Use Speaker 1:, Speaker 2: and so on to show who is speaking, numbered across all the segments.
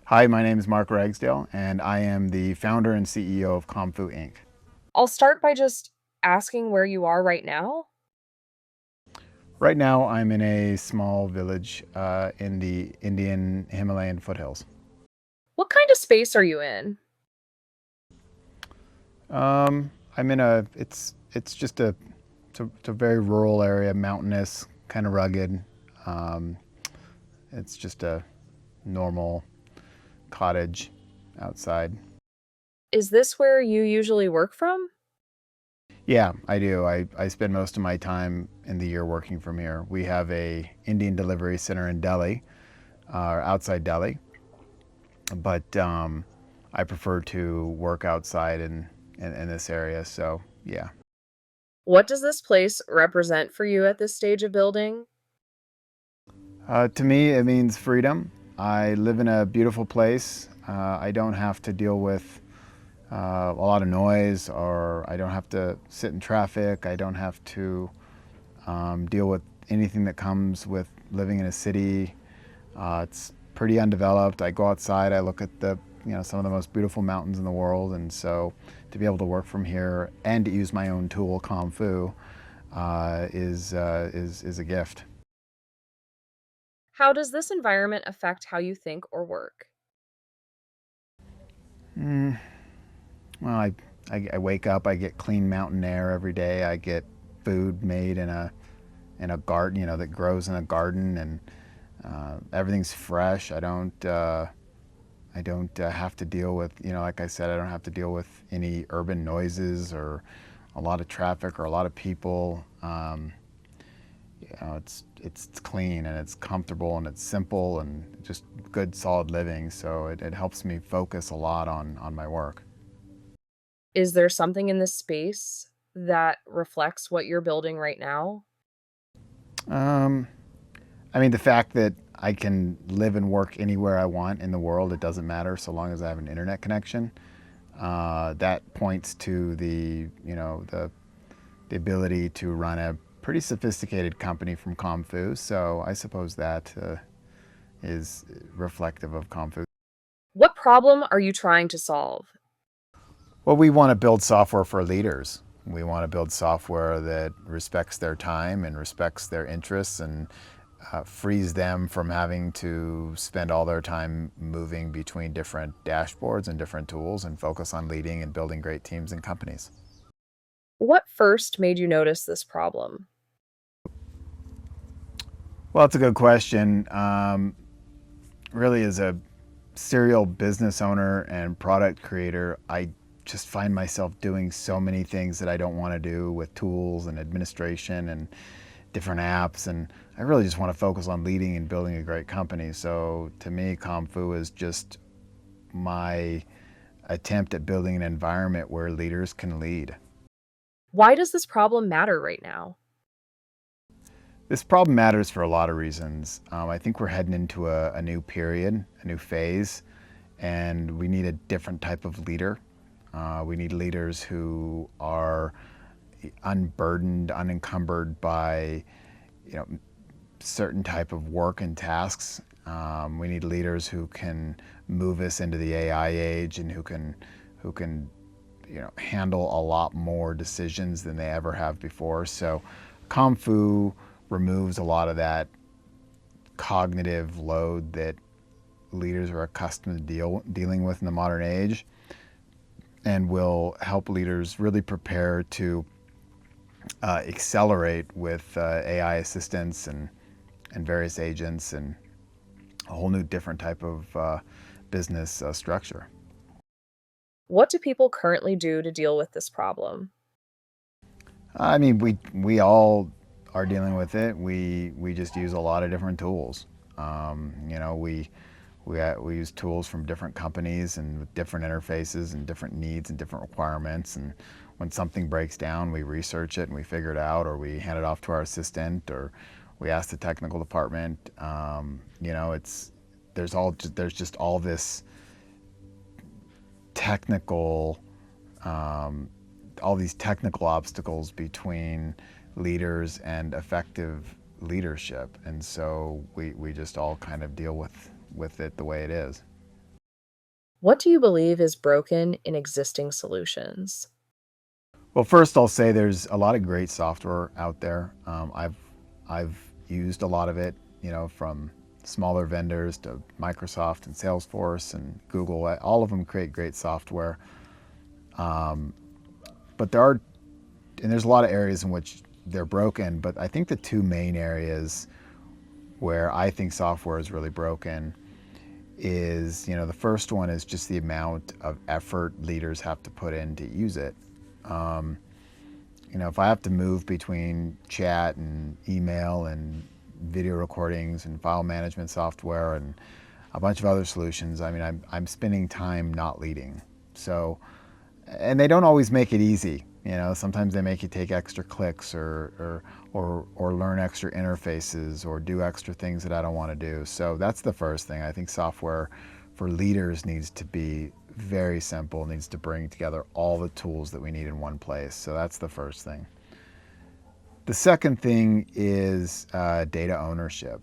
Speaker 1: Hi, my name is Marc Ragsdale, and I am the founder and CEO of Comfu Inc.
Speaker 2: I'll start by just asking where you are right now.
Speaker 1: Right now, I'm in a small village in the Indian Himalayan foothills.
Speaker 2: What kind of space are you in?
Speaker 1: I'm in it's just it's a very rural area, mountainous, kind of rugged. Um, it's just a normal cottage outside.
Speaker 2: Is this where you usually work from?
Speaker 1: Yeah, I do. I spend most of my time in the year working from here. We have a Indian delivery center in Delhi, or outside Delhi, but I prefer to work outside in this area. So yeah,
Speaker 2: What does this place represent for you at this stage of building?
Speaker 1: to me it means freedom. I live in a beautiful place. I don't have to deal with a lot of noise, or I don't have to sit in traffic. I don't have to deal with anything that comes with living in a city. It's pretty undeveloped. I go outside, I look at some of the most beautiful mountains in the world, and so to be able to work from here and to use my own tool, Comfu, is a gift.
Speaker 2: How does this environment affect how you think or work?
Speaker 1: Mm, well, I wake up, I get clean mountain air every day. I get food made in a garden, that grows in a garden, and everything's fresh. I don't have to deal with, like I said, I don't have to deal with any urban noises or a lot of traffic or a lot of people. It's clean and it's comfortable and it's simple and just good, solid living. So it helps me focus a lot on my work.
Speaker 2: Is there something in this space that reflects what you're building right now?
Speaker 1: Um, I mean, the fact that I can live and work anywhere I want in the world, it doesn't matter so long as I have an internet connection. That points to the ability to run a pretty sophisticated company from Comfu. So I suppose that is reflective of Comfu.
Speaker 2: What problem are you trying to solve?
Speaker 1: Well, we want to build software for leaders. We want to build software that respects their time and respects their interests and frees them from having to spend all their time moving between different dashboards and different tools and focus on leading and building great teams and companies.
Speaker 2: What first made you notice this problem?
Speaker 1: Well, it's a good question. Really, as a serial business owner and product creator, I just find myself doing so many things that I don't want to do with tools and administration and different apps. And I really just want to focus on leading and building a great company. So to me, Comfu is just my attempt at building an environment where leaders can lead.
Speaker 2: Why does this problem matter right now?
Speaker 1: This problem matters for a lot of reasons. I think we're heading into a new period, a new phase, and we need a different type of leader. We need leaders who are unburdened, unencumbered by, you know, certain type of work and tasks. We need leaders who can move us into the AI age and who can handle a lot more decisions than they ever have before. So, Comfu removes a lot of that cognitive load that leaders are accustomed to dealing with in the modern age, and will help leaders really prepare to accelerate with AI assistance and various agents and a whole new different type of business structure.
Speaker 2: What do people currently do to deal with this problem?
Speaker 1: I mean, we all are dealing with it. We just use a lot of different tools. We use tools from different companies and with different interfaces and different needs and different requirements. And when something breaks down, we research it and we figure it out, or we hand it off to our assistant, or we ask the technical department. It's there's just all this technical um, all these technical obstacles between leaders and effective leadership, and so we just all kind of deal with it the way it is.
Speaker 2: What do you believe is broken in existing solutions?
Speaker 1: Well, first I'll say there's a lot of great software out there. I've used a lot of it, from smaller vendors to Microsoft and Salesforce and Google. All of them create great software. But there's a lot of areas in which they're broken. But I think the two main areas where I think software is really broken is, the first one is just the amount of effort leaders have to put in to use it. Um, if I have to move between chat and email and video recordings and file management software and a bunch of other solutions, I mean, I'm spending time not leading. So, and they don't always make it easy. Sometimes they make you take extra clicks or learn extra interfaces or do extra things that I don't want to do. So that's the first thing. I think software for leaders needs to be very simple, needs to bring together all the tools that we need in one place. So that's the first thing. The second thing is data ownership.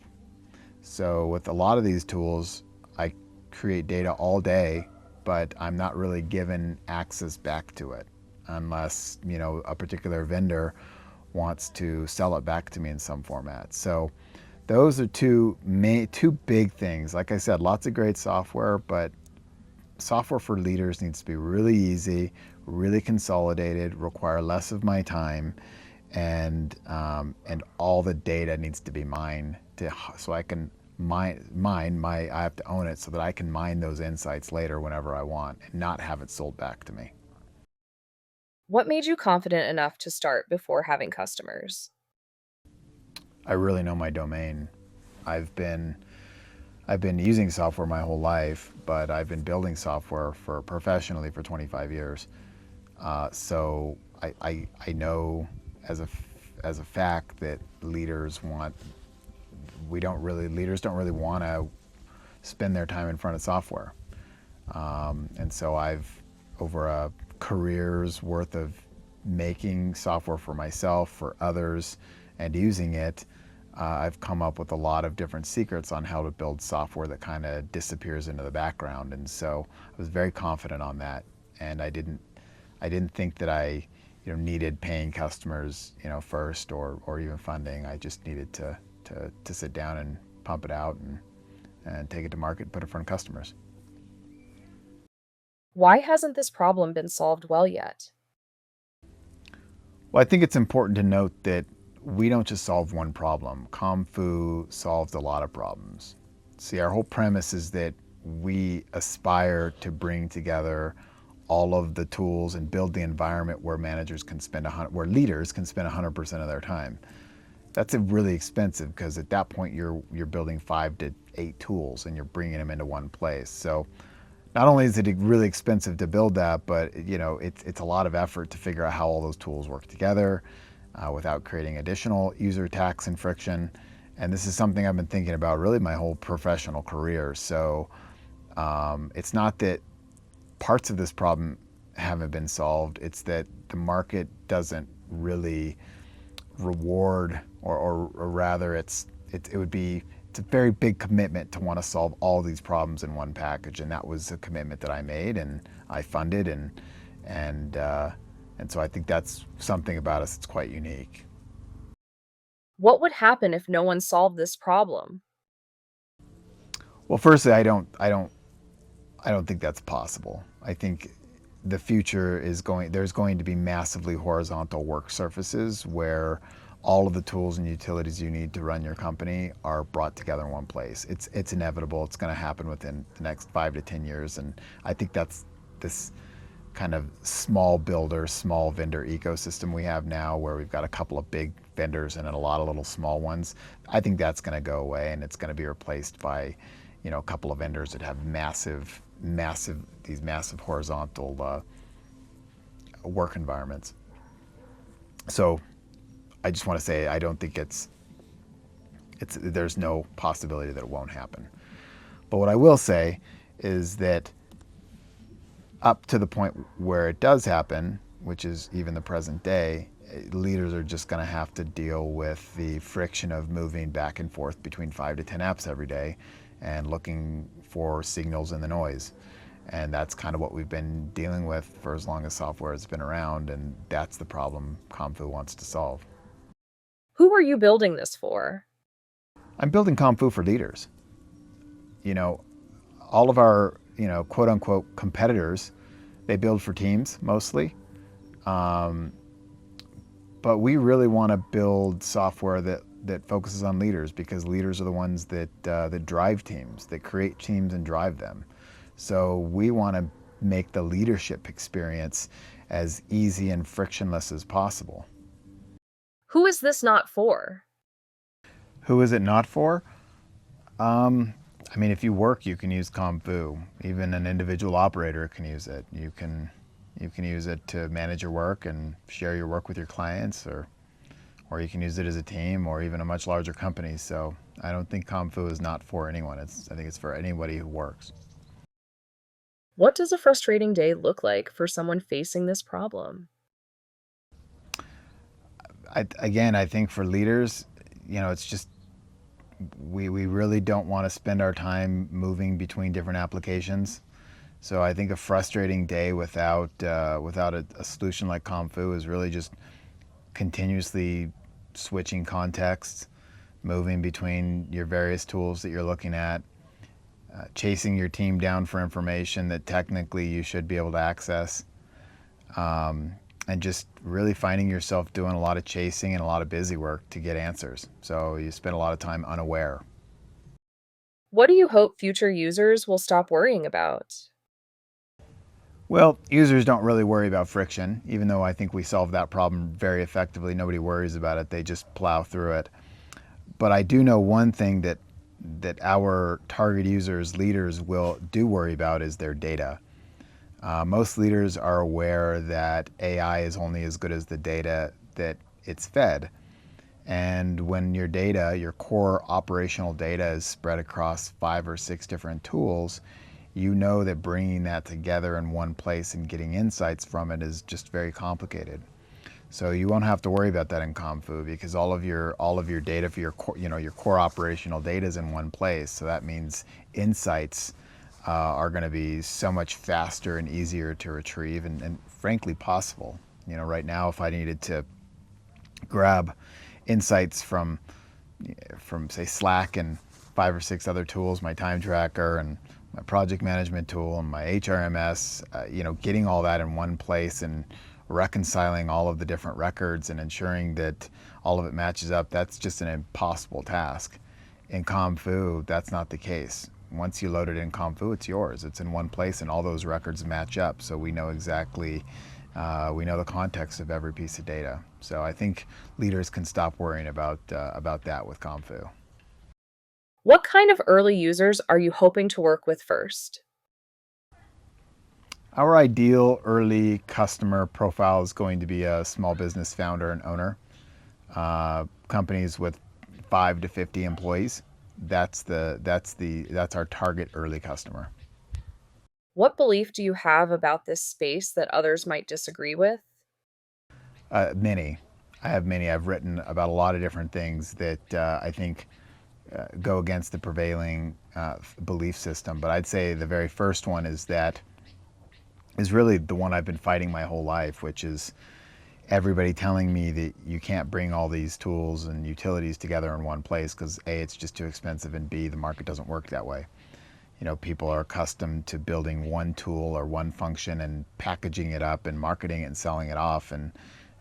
Speaker 1: So with a lot of these tools, I create data all day, but I'm not really given access back to it unless, a particular vendor wants to sell it back to me in some format. So those are two big things. Like I said, lots of great software, but software for leaders needs to be really easy, really consolidated, require less of my time, and all the data needs to be mine so I can I have to own it so that I can mine those insights later whenever I want and not have it sold back to me.
Speaker 2: What made you confident enough to start before having customers?
Speaker 1: I really know my domain. I've been I've been using software my whole life, but I've been building software for professionally for 25 years. So I know as a fact that leaders don't really want to spend their time in front of software. And so over a career's worth of making software for myself, for others, and using it, I've come up with a lot of different secrets on how to build software that kind of disappears into the background. And so I was very confident on that. And I didn't think that I, needed paying customers, first or even funding. I just needed to sit down and pump it out and take it to market and put it in front of customers.
Speaker 2: Why hasn't this problem been solved well yet?
Speaker 1: Well, I think it's important to note that we don't just solve one problem. ComFu solves a lot of problems. See, our whole premise is that we aspire to bring together all of the tools and build the environment where where leaders can spend 100% of their time. That's really expensive because at that point you're building 5 to 8 tools and you're bringing them into one place. So not only is it really expensive to build that, but it's a lot of effort to figure out how all those tools work together without creating additional user tax and friction. And this is something I've been thinking about really my whole professional career. So it's not that parts of this problem haven't been solved. It's that the market doesn't really reward, or rather, it would be it's a very big commitment to want to solve all these problems in one package, and that was a commitment that I made and I funded, and so I think that's something about us that's quite unique.
Speaker 2: What would happen if no one solved this problem?
Speaker 1: Well, firstly, I don't think that's possible. I think the future there's going to be massively horizontal work surfaces where all of the tools and utilities you need to run your company are brought together in one place. It's inevitable. It's going to happen within the next 5 to 10 years. And I think that's this kind of small vendor ecosystem we have now where we've got a couple of big vendors and a lot of little small ones. I think that's going to go away and it's going to be replaced by, a couple of vendors that have massive horizontal work environments. So I just want to say I don't think there's no possibility that it won't happen. But what I will say is that up to the point where it does happen, which is even the present day, leaders are just going to have to deal with the friction of moving back and forth between 5 to 10 apps every day and looking for signals in the noise. And that's kind of what we've been dealing with for as long as software has been around, and that's the problem Comfu wants to solve.
Speaker 2: Who are you building this for?
Speaker 1: I'm building Comfu for leaders. You know, all of our, quote unquote competitors, they build for teams mostly. Um, but we really want to build software that focuses on leaders, because leaders are the ones that drive teams, that create teams and drive them. So we want to make the leadership experience as easy and frictionless as possible.
Speaker 2: Who is this not for?
Speaker 1: Who is it not for? Um, I mean, if you work, you can use Comfu. Even an individual operator can use it. You can use it to manage your work and share your work with your clients, or you can use it as a team or even a much larger company. So I don't think Comfu is not for anyone. I think it's for anybody who works.
Speaker 2: What does a frustrating day look like for someone facing this problem?
Speaker 1: Again, I think for leaders, it's just we really don't want to spend our time moving between different applications. So I think a frustrating day without a solution like Comfu is really just continuously switching contexts, moving between your various tools that you're looking at, chasing your team down for information that technically you should be able to access, and just really finding yourself doing a lot of chasing and a lot of busy work to get answers. So you spend a lot of time unaware.
Speaker 2: What do you hope future users will stop worrying about?
Speaker 1: Well, users don't really worry about friction, even though I think we solve that problem very effectively. Nobody worries about it, they just plow through it. But I do know one thing that our target users, leaders, will do worry about is their data. Most leaders are aware that AI is only as good as the data that it's fed. And when your data, your core operational data, is spread across 5 or 6 different tools, you know that bringing that together in one place and getting insights from it is just very complicated. So you won't have to worry about that in Comfu, because all of your data for your core, your core operational data is in one place. So that means insights are going to be so much faster and easier to retrieve, and frankly possible. Right now, if I needed to grab insights from say Slack and 5 or 6 other tools, my time tracker and my project management tool and my HRMS, getting all that in one place and reconciling all of the different records and ensuring that all of it matches up, that's just an impossible task. In Comfu, that's not the case. Once you load it in Comfu, it's yours. It's in one place and all those records match up. So we know exactly, we know the context of every piece of data. So I think leaders can stop worrying about that with Comfu.
Speaker 2: What kind of early users are you hoping to work with first?
Speaker 1: Our ideal early customer profile is going to be a small business founder and owner, companies with 5 to 50 employees. That's our target early customer.
Speaker 2: What belief do you have about this space that others might disagree with?
Speaker 1: Many. I have many. I've written about a lot of different things that I think go against the prevailing belief system. But I'd say the very first one is really the one I've been fighting my whole life, which is everybody telling me that you can't bring all these tools and utilities together in one place because A, it's just too expensive, and B, the market doesn't work that way. People are accustomed to building one tool or one function and packaging it up and marketing it and selling it off, and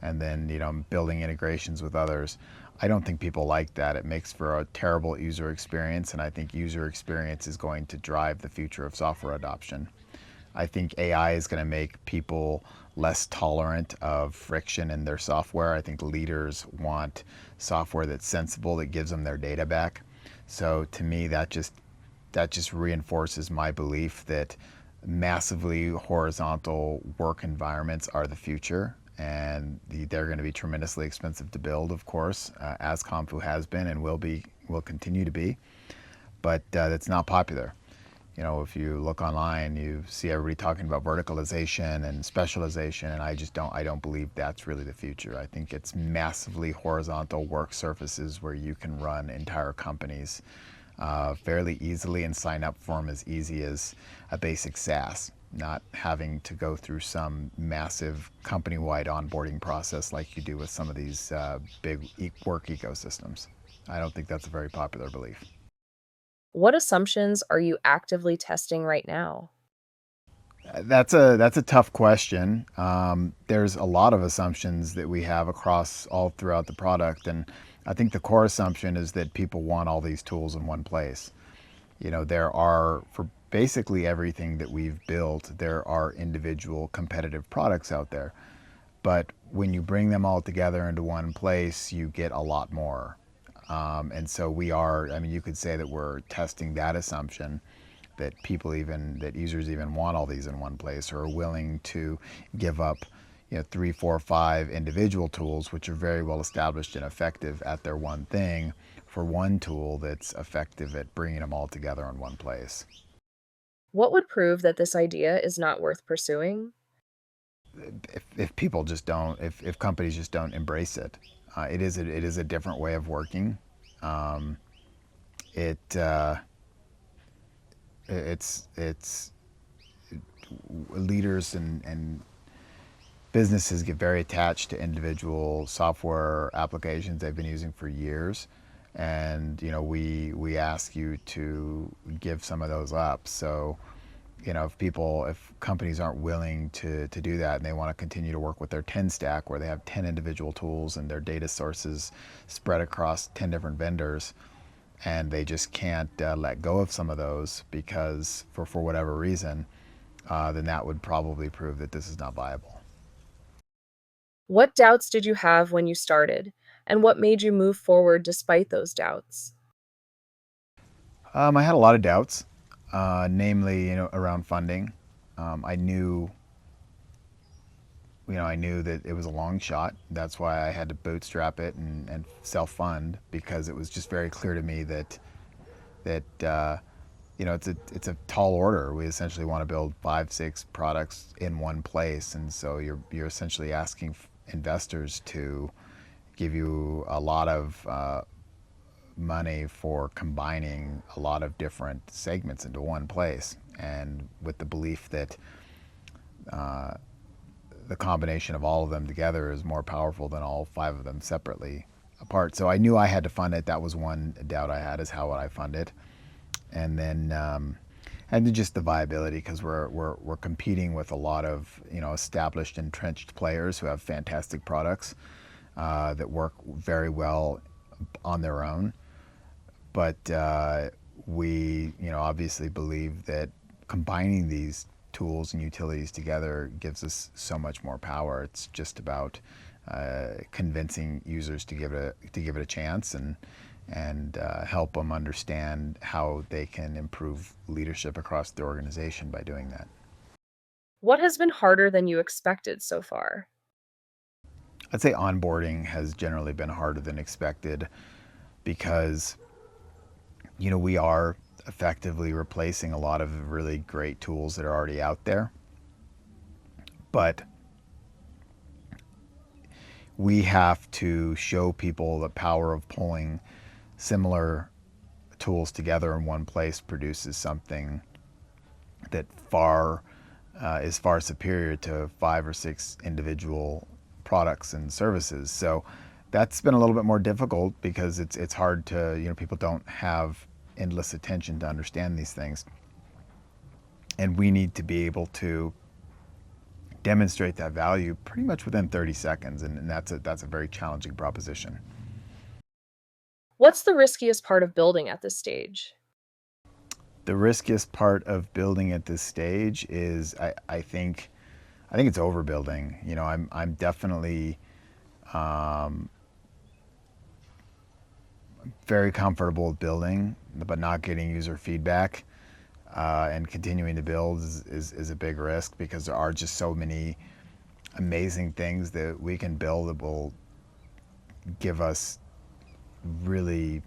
Speaker 1: then building integrations with others. I don't think people like that. It makes for a terrible user experience, and I think user experience is going to drive the future of software adoption. I think AI is going to make people less tolerant of friction in their software. I think leaders want software that's sensible, that gives them their data back. So to me, that just reinforces my belief that massively horizontal work environments are the future, and they're going to be tremendously expensive to build, of course, as Comfu has been and will continue to be. But it's not popular. If you look online, you see everybody talking about verticalization and specialization, and I don't believe that's really the future. I think it's massively horizontal work surfaces where you can run entire companies fairly easily and sign up for them as easy as a basic SaaS, not having to go through some massive company-wide onboarding process like you do with some of these big work ecosystems. I don't think that's a very popular belief.
Speaker 2: What assumptions are you actively testing right now?
Speaker 1: That's a tough question. There's a lot of assumptions that we have across all throughout the product, and I think the core assumption is that people want all these tools in one place. There are, for basically everything that we've built, there are individual competitive products out there. But when you bring them all together into one place, you get a lot more. And so I mean, you could say that we're testing that assumption that users even want all these in one place or are willing to give up, three, four, five individual tools, which are very well established and effective at their one thing, for one tool that's effective at bringing them all together in one place.
Speaker 2: What would prove that this idea is not worth pursuing?
Speaker 1: If people just don't, if companies just don't embrace it, it is a different way of working. Um, it it's leaders and businesses get very attached to individual software applications they've been using for years, and we ask you to give some of those up. So if companies aren't willing to do that and they want to continue to work with their 10 stack where they have 10 individual tools and their data sources spread across 10 different vendors, and they just can't let go of some of those because for whatever reason, then that would probably prove that this is not viable.
Speaker 2: What doubts did you have when you started, and what made you move forward despite those doubts?
Speaker 1: I had a lot of doubts, namely, around funding. I knew, I knew that it was a long shot. That's why I had to bootstrap it and self-fund, because it was just very clear to me that it's a tall order. We essentially want to build 5, 6 products in one place, and so you're essentially asking investors to give you a lot of money for combining a lot of different segments into one place, and with the belief that the combination of all of them together is more powerful than all 5 of them separately apart. So I knew I had to fund it. That was one doubt I had, is how would I fund it, and then just the viability, because we're competing with a lot of established, entrenched players who have fantastic products that work very well on their own. But we obviously believe that combining these tools and utilities together gives us so much more power. It's just about convincing users to give it a chance, and help them understand how they can improve leadership across the organization by doing that.
Speaker 2: What has been harder than you expected so far?
Speaker 1: I'd say onboarding has generally been harder than expected, because we are effectively replacing a lot of really great tools that are already out there, but we have to show people the power of pulling similar tools together in one place produces something that is far superior to 5 or 6 individual products and services. So that's been a little bit more difficult, because it's hard to, people don't have endless attention to understand these things, and we need to be able to demonstrate that value pretty much within 30 seconds, and that's a very challenging proposition.
Speaker 2: What's the riskiest part of building at this stage?
Speaker 1: The riskiest part of building at this stage is, I think it's overbuilding. I'm definitely very comfortable with building, but not getting user feedback and continuing to build is a big risk, because there are just so many amazing things that we can build that will give us really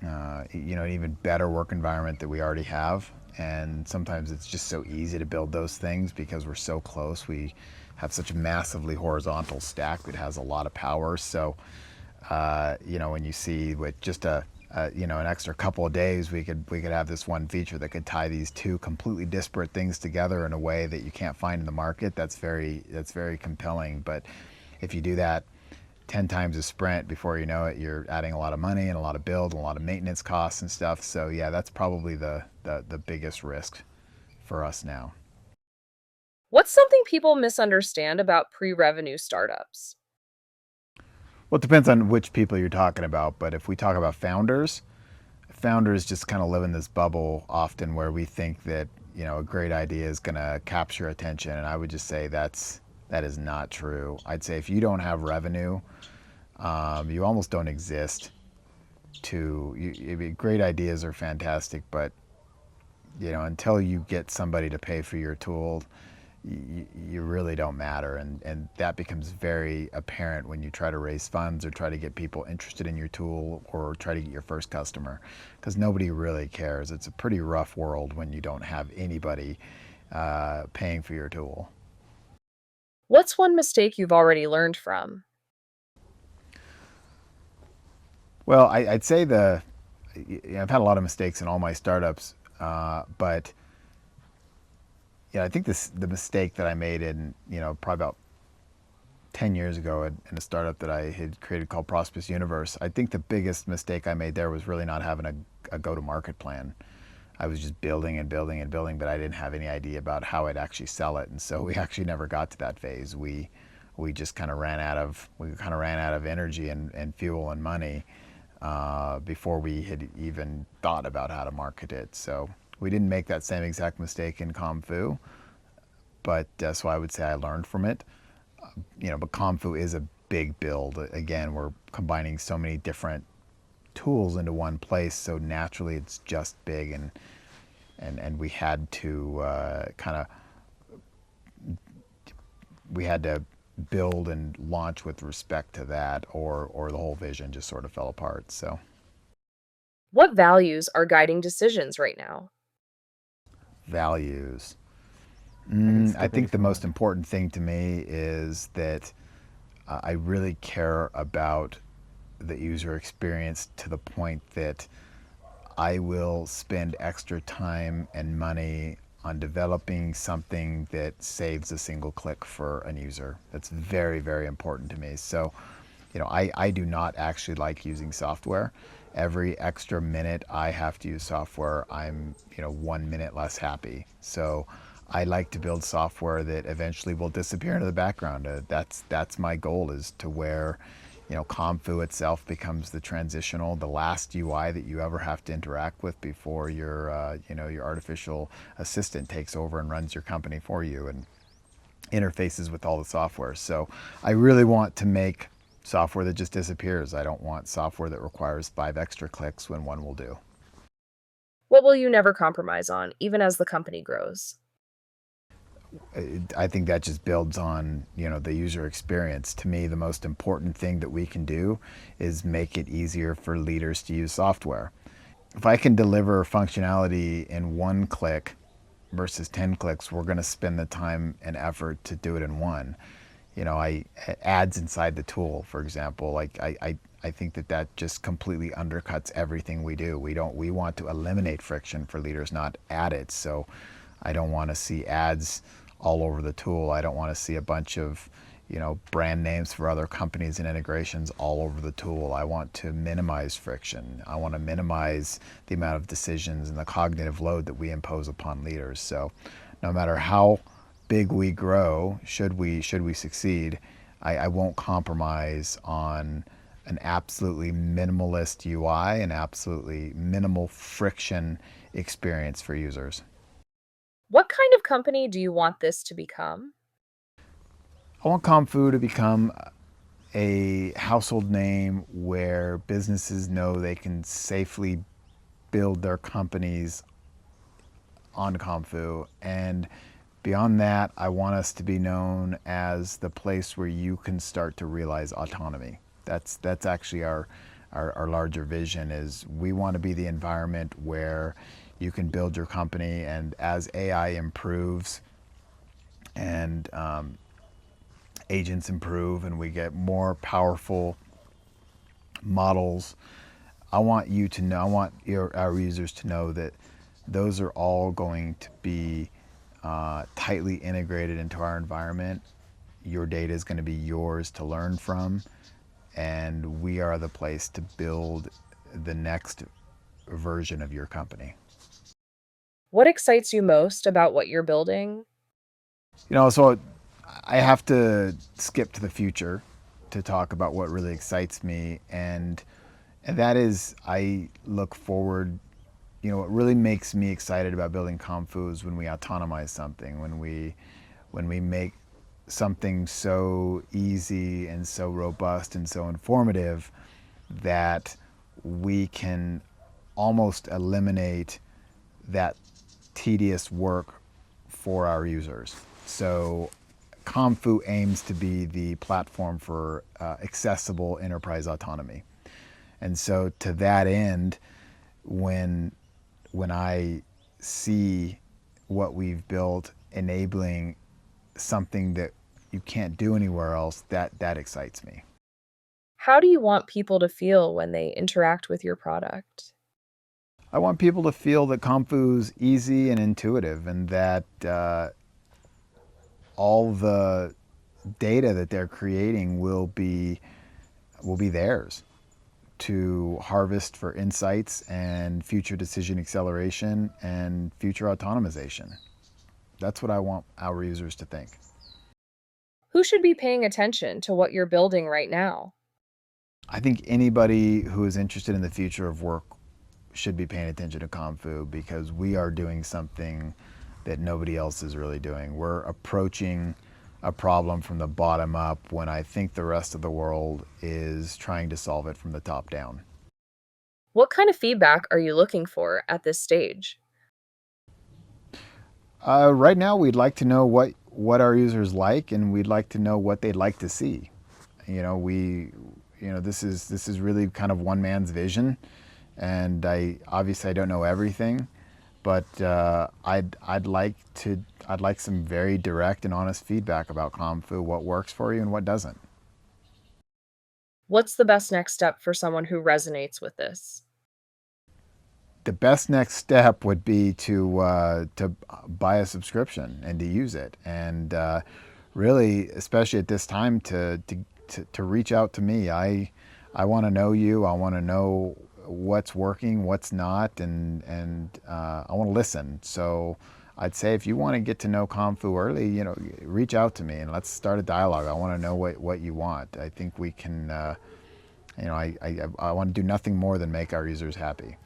Speaker 1: an even better work environment that we already have. And sometimes it's just so easy to build those things because we're so close. We have such a massively horizontal stack that has a lot of power. So when you see with just a an extra couple of days, we could have this one feature that could tie these two completely disparate things together in a way that you can't find in the market. That's very compelling. But if you do that 10 times a sprint, before you know it, you're adding a lot of money and a lot of build and a lot of maintenance costs and stuff. So yeah, that's probably the biggest risk for us now.
Speaker 2: What's something people misunderstand about pre-revenue startups?
Speaker 1: Well, it depends on which people you're talking about. But if we talk about founders just kind of live in this bubble often where we think that a great idea is going to capture attention, and I would just say that is not true. I'd say if you don't have revenue, you almost don't exist. Great ideas are fantastic, but until you get somebody to pay for your tool, you really don't matter. And that becomes very apparent when you try to raise funds or try to get people interested in your tool or try to get your first customer, because nobody really cares. It's a pretty rough world when you don't have anybody paying for your tool.
Speaker 2: What's one mistake you've already learned from?
Speaker 1: Well, I'd say I've had a lot of mistakes in all my startups, but yeah, I think the mistake that I made in probably about 10 years ago in a startup that I had created called Prosperous Universe, I think the biggest mistake I made there was really not having a go-to-market plan. I was just building and building and building, but I didn't have any idea about how I'd actually sell it, and so we actually never got to that phase. We just kind of ran out of energy and fuel and money before we had even thought about how to market it. So we didn't make that same exact mistake in Comfu, but so I would say I learned from it. But Comfu is a big build. Again, we're combining so many different tools into one place, so naturally it's just big, and we had to build and launch with respect to that, or the whole vision just sort of fell apart. So
Speaker 2: What values are guiding decisions right now?
Speaker 1: values. I think the most
Speaker 3: Stability.
Speaker 1: important thing to me is that I really care about the user experience to the point that I will spend extra time and money on developing something that saves a single click for an user. That's very, very important to me. So, I do not actually like using software. Every extra minute I have to use software, I'm, 1 minute less happy. So I like to build software that eventually will disappear into the background. That's my goal, is to where Comfu itself becomes the last UI that you ever have to interact with before your artificial assistant takes over and runs your company for you and interfaces with all the software. So I really want to make software that just disappears. I don't want software that requires 5 extra clicks when one will do.
Speaker 2: What will you never compromise on, even as the company grows?
Speaker 1: I think that just builds on the user experience. To me, the most important thing that we can do is make it easier for leaders to use software. If I can deliver functionality in 1 click versus 10 clicks, we're going to spend the time and effort to do it in one. I ads inside the tool, for example, like I think that just completely undercuts everything we do. We want to eliminate friction for leaders, not add it. So I don't want to see ads all over the tool. I don't want to see a bunch of brand names for other companies and integrations all over the tool. I want to minimize friction. I want to minimize the amount of decisions and the cognitive load that we impose upon leaders. So no matter how big we grow, should we succeed, I won't compromise on an absolutely minimalist UI and absolutely minimal friction experience for users.
Speaker 2: What kind of company do you want this to become?
Speaker 1: I want Comfu to become a household name where businesses know they can safely build their companies on Comfu. And beyond that, I want us to be known as the place where you can start to realize autonomy. That's actually our larger vision. Is we want to be the environment where you can build your company, and as AI improves and agents improve and we get more powerful models, I want you to know, I want our users to know that those are all going to be tightly integrated into our environment. Your data is going to be yours to learn from, and we are the place to build the next version of your company.
Speaker 2: What excites you most about what you're building?
Speaker 1: So I have to skip to the future to talk about what really excites me, and that is I look forward. What really makes me excited about building Comfu is when we autonomize something, when we make something so easy and so robust and so informative that we can almost eliminate that tedious work for our users. So Comfu aims to be the platform for accessible enterprise autonomy. And so to that end, when when I see what we've built enabling something that you can't do anywhere else, that excites me.
Speaker 2: How do you want people to feel when they interact with your product?
Speaker 1: I want people to feel that Comfu's easy and intuitive, and that all the data that they're creating will be theirs to harvest for insights and future decision acceleration and future autonomization. That's what I want our users to think.
Speaker 2: Who should be paying attention to what you're building right now?
Speaker 1: I think anybody who is interested in the future of work should be paying attention to Comfu, because we are doing something that nobody else is really doing. We're approaching a problem from the bottom up when I think the rest of the world is trying to solve it from the top down.
Speaker 2: What kind of feedback are you looking for at this stage?
Speaker 1: Right now, we'd like to know what our users like, and we'd like to know what they'd like to see. This is really kind of one man's vision, and I don't know everything, but I'd like some very direct and honest feedback about Comfu, what works for you and what doesn't.
Speaker 2: What's the best next step for someone who resonates with this?
Speaker 1: The best next step would be to buy a subscription and to use it, and really, especially at this time, to reach out to me. I want to know you. I want to know what's working, what's not, and I want to listen. So I'd say if you want to get to know Comfu early, reach out to me and let's start a dialogue. I want to know what you want. I think we can. I want to do nothing more than make our users happy.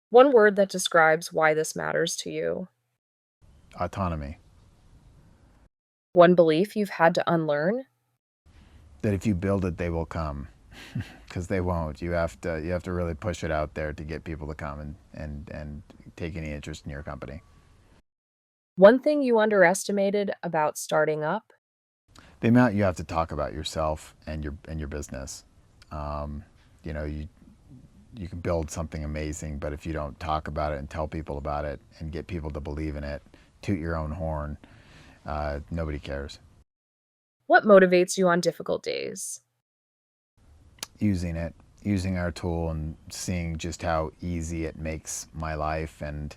Speaker 2: One word that describes why this matters to you.
Speaker 1: Autonomy.
Speaker 2: One belief you've had to unlearn.
Speaker 1: That if you build it, they will come, because they won't. You have to really push it out there to get people to come and take any interest in your company.
Speaker 2: One thing you underestimated about starting up.
Speaker 1: The amount you have to talk about yourself and your business. Um, you can build something amazing, but if you don't talk about it and tell people about it and get people to believe in it, toot your own horn, nobody cares.
Speaker 2: What motivates you on difficult days?
Speaker 1: Using it, using our tool, and seeing just how easy it makes my life, and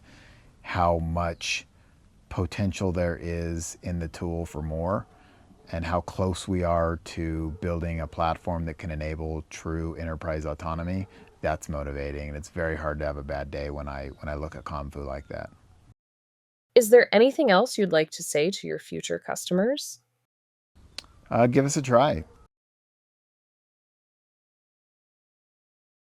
Speaker 1: how much potential there is in the tool for more, and how close we are to building a platform that can enable true enterprise autonomy. That's motivating, and it's very hard to have a bad day when I look at Comfu like that.
Speaker 2: Is there anything else you'd like to say to your future customers?
Speaker 1: Give us a try.